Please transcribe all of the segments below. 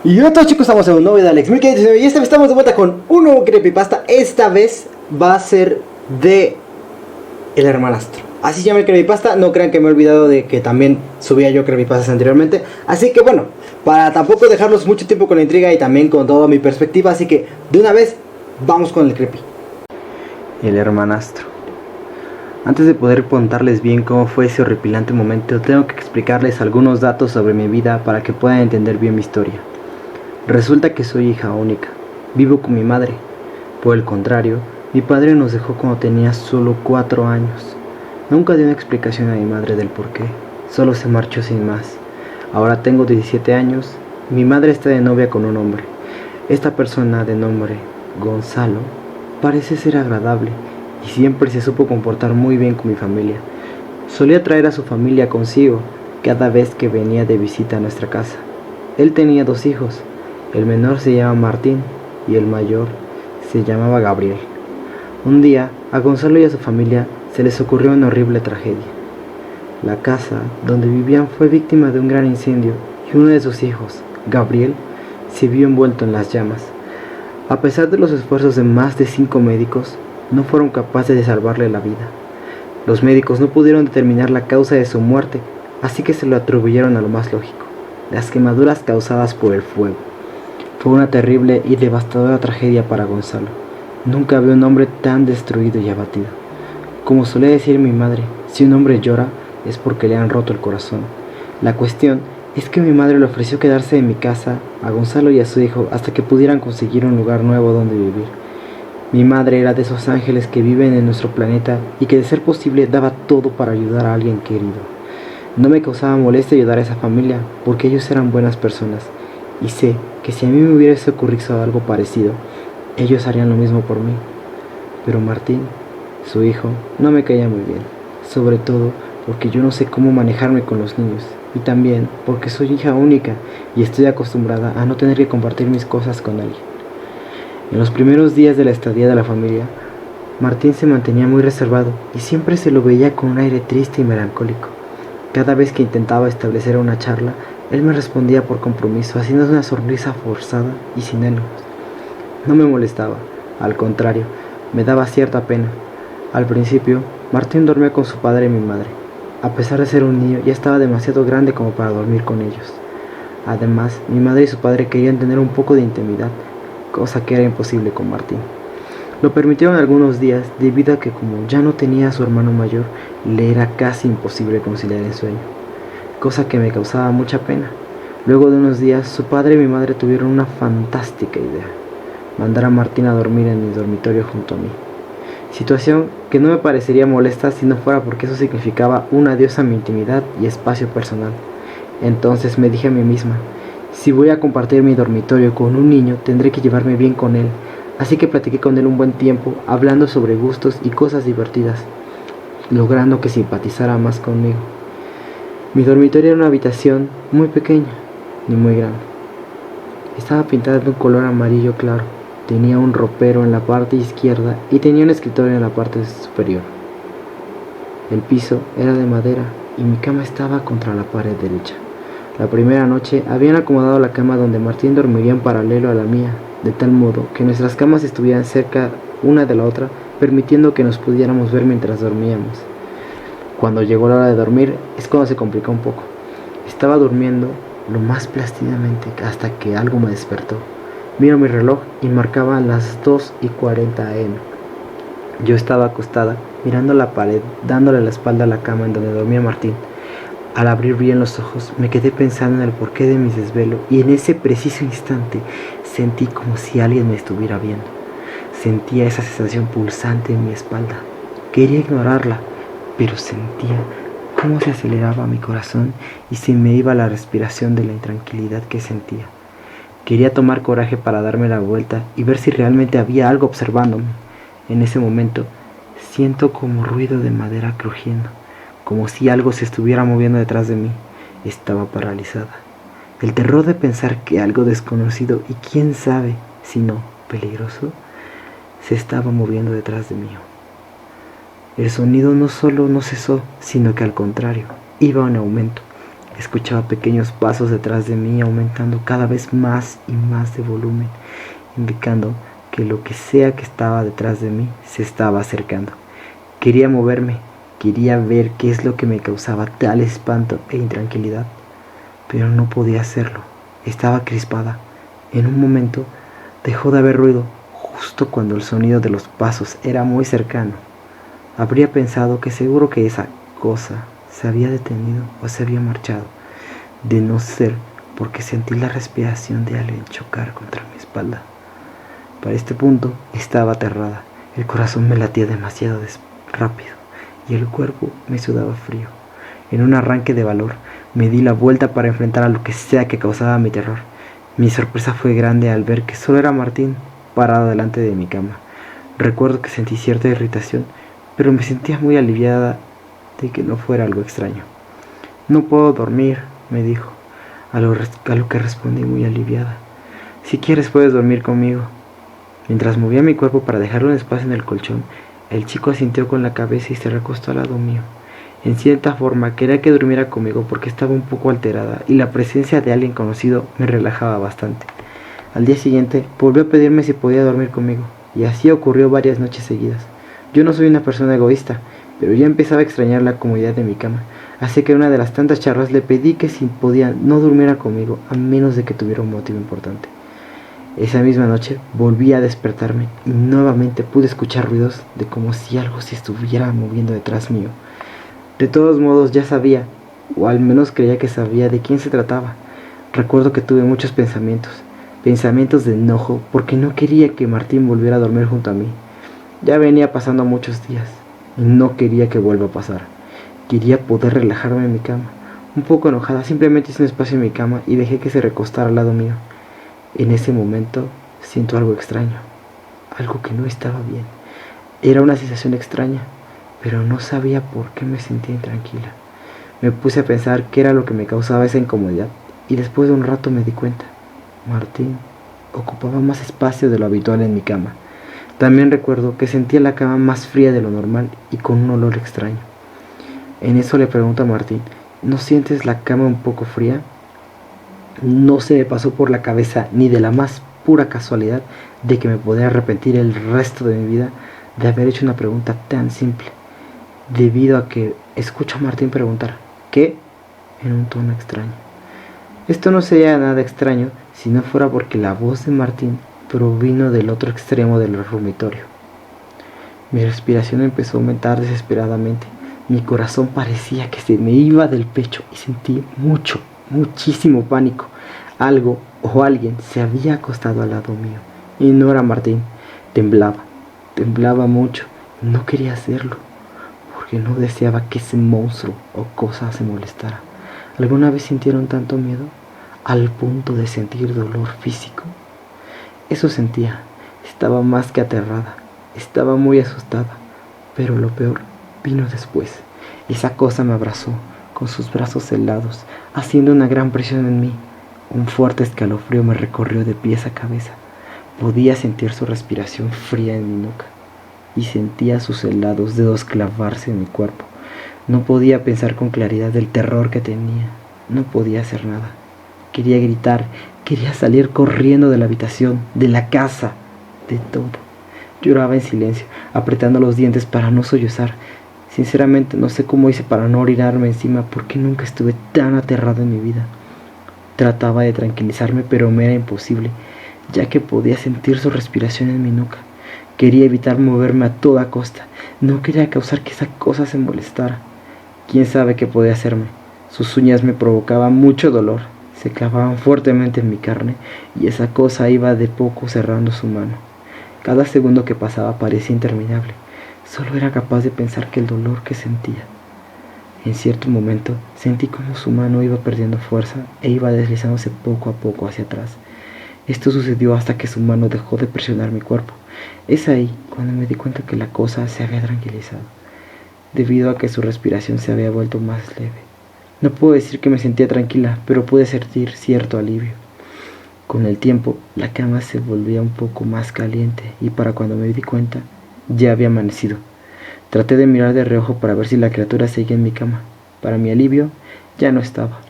Y hola a todos chicos, estamos en un nuevo video de Alex 1519 y esta vez estamos de vuelta con un nuevo creepypasta. Esta vez va a ser de El Hermanastro. Así se llama el creepypasta, no crean que me he olvidado de que también subía yo creepypastas anteriormente. Así que bueno, para tampoco dejarlos mucho tiempo con la intriga y también con toda mi perspectiva, así que de una vez, vamos con el creepy. El Hermanastro. Antes de poder contarles bien cómo fue ese horripilante momento, tengo que explicarles algunos datos sobre mi vida para que puedan entender bien mi historia. Resulta que soy hija única, vivo con mi madre. Por el contrario, mi padre nos dejó cuando tenía solo 4 años. Nunca di una explicación a mi madre del por qué, solo se marchó sin más. Ahora tengo 17 años, mi madre está de novia con un hombre. Esta persona de nombre Gonzalo parece ser agradable y siempre se supo comportar muy bien con mi familia. Solía traer a su familia consigo cada vez que venía de visita a nuestra casa. Él tenía 2 hijos. El menor se llama Martín y el mayor se llamaba Gabriel. Un día, a Gonzalo y a su familia se les ocurrió una horrible tragedia. La casa donde vivían fue víctima de un gran incendio y uno de sus hijos, Gabriel, se vio envuelto en las llamas. A pesar de los esfuerzos de más de 5 médicos, no fueron capaces de salvarle la vida. Los médicos no pudieron determinar la causa de su muerte, así que se lo atribuyeron a lo más lógico: las quemaduras causadas por el fuego. Fue una terrible y devastadora tragedia para Gonzalo. Nunca vi un hombre tan destruido y abatido. Como solía decir mi madre, si un hombre llora es porque le han roto el corazón. La cuestión es que mi madre le ofreció quedarse en mi casa a Gonzalo y a su hijo hasta que pudieran conseguir un lugar nuevo donde vivir. Mi madre era de esos ángeles que viven en nuestro planeta y que de ser posible daba todo para ayudar a alguien querido. No me causaba molestia ayudar a esa familia porque ellos eran buenas personas. Y sé que si a mí me hubiese ocurrido algo parecido, ellos harían lo mismo por mí. Pero Martín, su hijo, no me caía muy bien, sobre todo porque yo no sé cómo manejarme con los niños, y también porque soy hija única y estoy acostumbrada a no tener que compartir mis cosas con alguien. En los primeros días de la estadía de la familia, Martín se mantenía muy reservado y siempre se lo veía con un aire triste y melancólico. Cada vez que intentaba establecer una charla, él me respondía por compromiso, haciendo una sonrisa forzada y sin ánimos. No me molestaba, al contrario, me daba cierta pena. Al principio, Martín dormía con su padre y mi madre. A pesar de ser un niño, ya estaba demasiado grande como para dormir con ellos. Además, mi madre y su padre querían tener un poco de intimidad, cosa que era imposible con Martín. Lo permitieron algunos días debido a que, como ya no tenía a su hermano mayor, le era casi imposible conciliar el sueño, cosa que me causaba mucha pena. Luego de unos días, su padre y mi madre tuvieron una fantástica idea: mandar a Martín a dormir en mi dormitorio junto a mí. Situación que no me parecería molesta si no fuera porque eso significaba un adiós a mi intimidad y espacio personal. Entonces me dije a mí misma: si voy a compartir mi dormitorio con un niño, tendré que llevarme bien con él. Así que platiqué con él un buen tiempo, hablando sobre gustos y cosas divertidas, logrando que simpatizara más conmigo. Mi dormitorio era una habitación muy pequeña, ni muy grande. Estaba pintada de un color amarillo claro, tenía un ropero en la parte izquierda y tenía un escritorio en la parte superior. El piso era de madera y mi cama estaba contra la pared derecha. La primera noche habían acomodado la cama donde Martín dormiría en paralelo a la mía, de tal modo que nuestras camas estuvieran cerca una de la otra, permitiendo que nos pudiéramos ver mientras dormíamos. Cuando llegó la hora de dormir es cuando se complicó un poco. Estaba durmiendo lo más plácidamente hasta que algo me despertó. Miro mi reloj y marcaba las 2:40 am. Yo estaba acostada, mirando la pared, dándole la espalda a la cama en donde dormía Martín. Al abrir bien los ojos, me quedé pensando en el porqué de mi desvelo y en ese preciso instante sentí como si alguien me estuviera viendo. Sentía esa sensación pulsante en mi espalda. Quería ignorarla, pero sentía cómo se aceleraba mi corazón y se me iba la respiración de la intranquilidad que sentía. Quería tomar coraje para darme la vuelta y ver si realmente había algo observándome. En ese momento, siento como ruido de madera crujiendo, como si algo se estuviera moviendo detrás de mí. Estaba paralizada. El terror de pensar que algo desconocido y quién sabe, si no peligroso, se estaba moviendo detrás de mí. El sonido no solo no cesó, sino que al contrario, iba en aumento. Escuchaba pequeños pasos detrás de mí, aumentando cada vez más y más de volumen, indicando que lo que sea que estaba detrás de mí se estaba acercando. Quería moverme, quería ver qué es lo que me causaba tal espanto e intranquilidad, pero no podía hacerlo. Estaba crispada. En un momento dejó de haber ruido, justo cuando el sonido de los pasos era muy cercano. Habría pensado que seguro que esa cosa se había detenido o se había marchado, de no ser porque sentí la respiración de alguien chocar contra mi espalda. Para este punto estaba aterrada. El corazón me latía demasiado rápido y el cuerpo me sudaba frío. En un arranque de valor, me di la vuelta para enfrentar a lo que sea que causaba mi terror. Mi sorpresa fue grande al ver que solo era Martín parado delante de mi cama. Recuerdo que sentí cierta irritación, pero me sentía muy aliviada de que no fuera algo extraño. No puedo dormir, me dijo, a lo que respondí muy aliviada. Si quieres puedes dormir conmigo. Mientras movía mi cuerpo para dejarle un espacio en el colchón, el chico asintió con la cabeza y se recostó al lado mío. En cierta forma quería que durmiera conmigo porque estaba un poco alterada y la presencia de alguien conocido me relajaba bastante. Al día siguiente volvió a pedirme si podía dormir conmigo, y así ocurrió varias noches seguidas. Yo no soy una persona egoísta, pero ya empezaba a extrañar la comodidad de mi cama, así que en una de las tantas charlas le pedí que si podía no durmiera conmigo a menos de que tuviera un motivo importante. Esa misma noche volví a despertarme y nuevamente pude escuchar ruidos de como si algo se estuviera moviendo detrás mío. De todos modos ya sabía, o al menos creía que sabía de quién se trataba. Recuerdo que tuve muchos pensamientos de enojo porque no quería que Martín volviera a dormir junto a mí. Ya venía pasando muchos días y no quería que vuelva a pasar. Quería poder relajarme en mi cama. Un poco enojada, simplemente hice un espacio en mi cama y dejé que se recostara al lado mío. En ese momento siento algo extraño, algo que no estaba bien. Era una sensación extraña, pero no sabía por qué me sentía intranquila. Me puse a pensar qué era lo que me causaba esa incomodidad y después de un rato me di cuenta. Martín ocupaba más espacio de lo habitual en mi cama. También recuerdo que sentía la cama más fría de lo normal y con un olor extraño. En eso le pregunto a Martín, ¿no sientes la cama un poco fría? No se me pasó por la cabeza ni de la más pura casualidad de que me podría arrepentir el resto de mi vida de haber hecho una pregunta tan simple, debido a que escucho a Martín preguntar ¿qué? En un tono extraño. Esto no sería nada extraño si no fuera porque la voz de Martín provino del otro extremo del dormitorio. Mi respiración empezó a aumentar desesperadamente. Mi corazón parecía que se me iba del pecho y sentí muchísimo pánico. Algo o alguien se había acostado al lado mío y no era Martín. Temblaba mucho. No quería hacerlo porque no deseaba que ese monstruo o cosa se molestara. ¿Alguna vez sintieron tanto miedo al punto de sentir dolor físico? Eso sentía. Estaba más que aterrada. Estaba muy asustada. Pero lo peor vino después. Esa cosa me abrazó con sus brazos helados, haciendo una gran presión en mí. Un fuerte escalofrío me recorrió de pies a cabeza. Podía sentir su respiración fría en mi nuca y sentía sus helados dedos clavarse en mi cuerpo. No podía pensar con claridad del terror que tenía. No podía hacer nada. Quería gritar, quería salir corriendo de la habitación, de la casa, de todo. Lloraba en silencio, apretando los dientes para no sollozar. Sinceramente no sé cómo hice para no orinarme encima porque nunca estuve tan aterrado en mi vida. Trataba de tranquilizarme, pero me era imposible, ya que podía sentir su respiración en mi nuca. Quería evitar moverme a toda costa. No quería causar que esa cosa se molestara. ¿Quién sabe qué podía hacerme? Sus uñas me provocaban mucho dolor. Se clavaban fuertemente en mi carne y esa cosa iba de poco cerrando su mano. Cada segundo que pasaba parecía interminable. Solo era capaz de pensar que el dolor que sentía. En cierto momento sentí como su mano iba perdiendo fuerza e iba deslizándose poco a poco hacia atrás. Esto sucedió hasta que su mano dejó de presionar mi cuerpo. Es ahí cuando me di cuenta que la cosa se había tranquilizado, debido a que su respiración se había vuelto más leve. No puedo decir que me sentía tranquila, pero pude sentir cierto alivio. Con el tiempo, la cama se volvía un poco más caliente y para cuando me di cuenta, ya había amanecido. Traté de mirar de reojo para ver si la criatura seguía en mi cama. Para mi alivio, ya no estaba.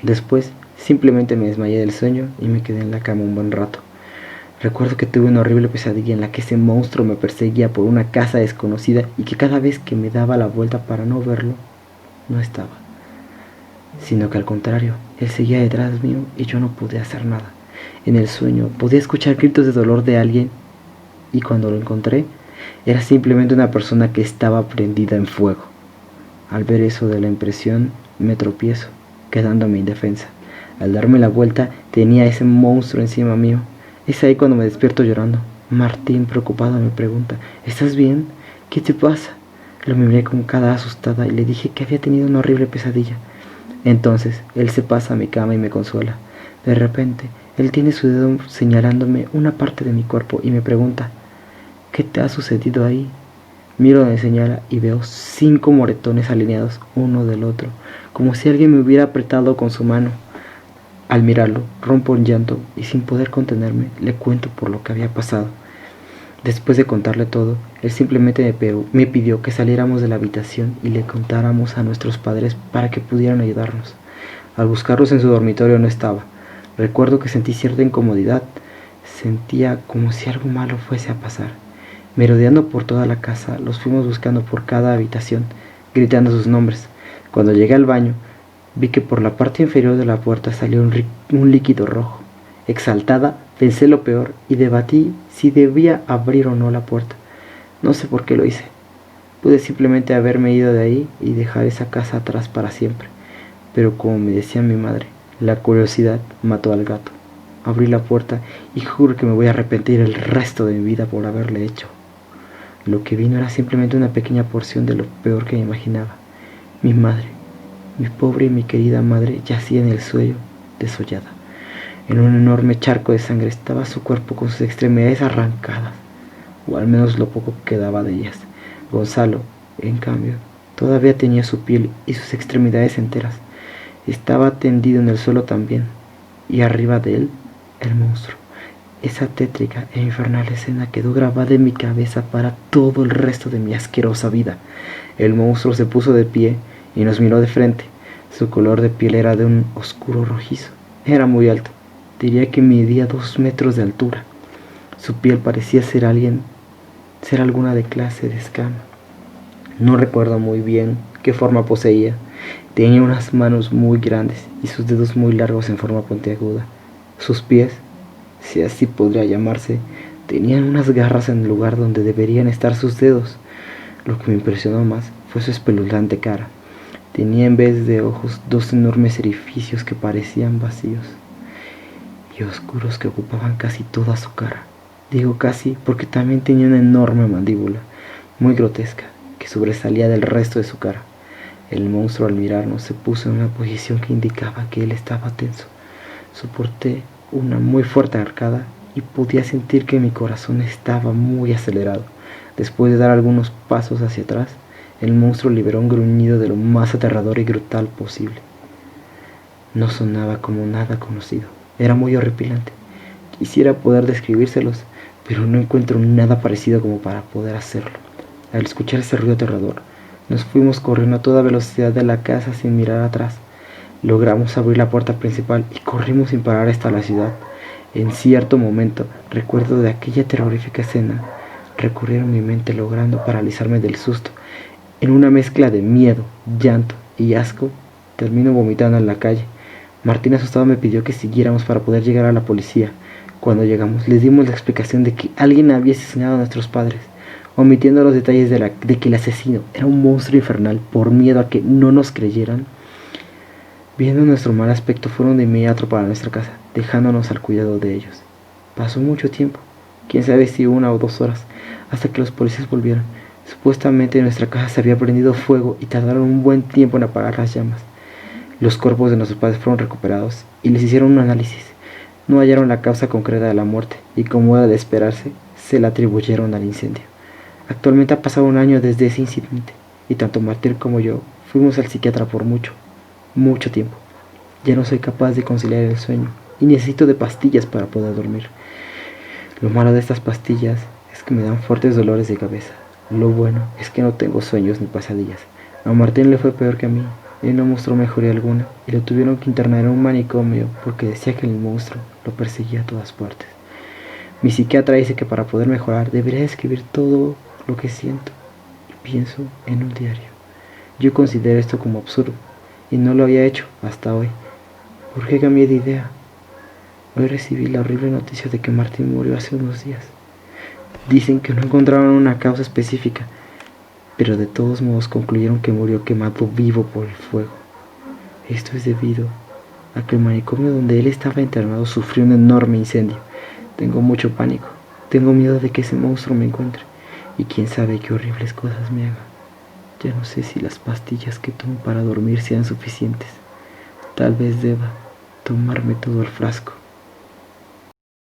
Después, simplemente me desmayé del sueño y me quedé en la cama un buen rato. Recuerdo que tuve una horrible pesadilla en la que ese monstruo me perseguía por una casa desconocida y que cada vez que me daba la vuelta para no verlo, no estaba. Sino que al contrario, él seguía detrás mío y yo no podía hacer nada. En el sueño podía escuchar gritos de dolor de alguien y cuando lo encontré, era simplemente una persona que estaba prendida en fuego. Al ver eso de la impresión, me tropiezo, quedándome indefensa. Al darme la vuelta, tenía ese monstruo encima mío. Es ahí cuando me despierto llorando. Martín, preocupado, me pregunta: ¿estás bien? ¿Qué te pasa? Lo miré con cara asustada y le dije que había tenido una horrible pesadilla. Entonces, él se pasa a mi cama y me consuela. De repente, él tiene su dedo señalándome una parte de mi cuerpo y me pregunta: ¿qué te ha sucedido ahí? Miro donde señala y veo 5 moretones alineados uno del otro, como si alguien me hubiera apretado con su mano. Al mirarlo, rompo en llanto y sin poder contenerme, le cuento por lo que había pasado. Después de contarle todo, él simplemente me pidió que saliéramos de la habitación y le contáramos a nuestros padres para que pudieran ayudarnos. Al buscarlos en su dormitorio no estaba. Recuerdo que sentí cierta incomodidad. Sentía como si algo malo fuese a pasar. Merodeando por toda la casa, los fuimos buscando por cada habitación, gritando sus nombres. Cuando llegué al baño, vi que por la parte inferior de la puerta salió un líquido rojo. Exaltada, pensé lo peor y debatí si debía abrir o no la puerta. No sé por qué lo hice. Pude simplemente haberme ido de ahí y dejar esa casa atrás para siempre. Pero como me decía mi madre, la curiosidad mató al gato. Abrí la puerta y juro que me voy a arrepentir el resto de mi vida por haberle hecho. Lo que vi no era simplemente una pequeña porción de lo peor que me imaginaba. Mi madre, mi pobre y mi querida madre, yacía en el suelo, desollada. En un enorme charco de sangre estaba su cuerpo con sus extremidades arrancadas, o al menos lo poco que quedaba de ellas. Gonzalo, en cambio, todavía tenía su piel y sus extremidades enteras. Estaba tendido en el suelo también, y arriba de él, el monstruo. Esa tétrica e infernal escena quedó grabada en mi cabeza para todo el resto de mi asquerosa vida. El monstruo se puso de pie y nos miró de frente. Su color de piel era de un oscuro rojizo. Era muy alto. Diría que medía 2 metros de altura. Su piel parecía ser alguna de clase de escama. No recuerdo muy bien qué forma poseía. Tenía unas manos muy grandes y sus dedos muy largos en forma puntiaguda. Sus pies, si así podría llamarse, tenían unas garras en el lugar donde deberían estar sus dedos. Lo que me impresionó más fue su espeluznante cara. Tenía en vez de ojos 2 enormes orificios que parecían vacíos y oscuros que ocupaban casi toda su cara. Digo casi porque también tenía una enorme mandíbula, muy grotesca, que sobresalía del resto de su cara. El monstruo al mirarnos se puso en una posición que indicaba que él estaba tenso. Soporté una muy fuerte arcada y podía sentir que mi corazón estaba muy acelerado. Después de dar algunos pasos hacia atrás, el monstruo liberó un gruñido de lo más aterrador y brutal posible. No sonaba como nada conocido. Era muy horripilante. Quisiera poder describírselos, pero no encuentro nada parecido como para poder hacerlo. Al escuchar ese ruido aterrador, nos fuimos corriendo a toda velocidad de la casa sin mirar atrás. Logramos abrir la puerta principal y corrimos sin parar hasta la ciudad. En cierto momento, recuerdo de aquella terrorífica escena recorrer mi mente logrando paralizarme del susto. En una mezcla de miedo, llanto y asco, termino vomitando en la calle. Martín asustado me pidió que siguiéramos para poder llegar a la policía. Cuando llegamos, les dimos la explicación de que alguien había asesinado a nuestros padres, omitiendo los detalles de que el asesino era un monstruo infernal. Por miedo a que no nos creyeran, viendo nuestro mal aspecto, fueron de inmediato para nuestra casa, dejándonos al cuidado de ellos. Pasó mucho tiempo, quién sabe si 1 o 2 horas, hasta que los policías volvieron. Supuestamente nuestra casa se había prendido fuego y tardaron un buen tiempo en apagar las llamas. Los cuerpos de nuestros padres fueron recuperados y les hicieron un análisis. No hallaron la causa concreta de la muerte y, como era de esperarse, se la atribuyeron al incendio. Actualmente ha pasado 1 año desde ese incidente y tanto Martín como yo fuimos al psiquiatra por mucho tiempo. Ya no soy capaz de conciliar el sueño y necesito de pastillas para poder dormir. Lo malo de estas pastillas es que me dan fuertes dolores de cabeza. Lo bueno es que no tengo sueños ni pesadillas. A Martín le fue peor que a mí. Él no mostró mejoría alguna y lo tuvieron que internar en un manicomio porque decía que el monstruo lo perseguía a todas partes. Mi psiquiatra dice que para poder mejorar debería escribir todo lo que siento y pienso en un diario. Yo considero esto como absurdo y no lo había hecho hasta hoy. ¿Por qué cambié de idea? Hoy recibí la horrible noticia de que Martín murió hace unos días. Dicen que no encontraron una causa específica, pero de todos modos concluyeron que murió quemado vivo por el fuego. Esto es debido a que el manicomio donde él estaba internado sufrió un enorme incendio. Tengo mucho pánico, tengo miedo de que ese monstruo me encuentre y quién sabe qué horribles cosas me haga. Ya no sé si las pastillas que tomo para dormir sean suficientes. Tal vez deba tomarme todo el frasco.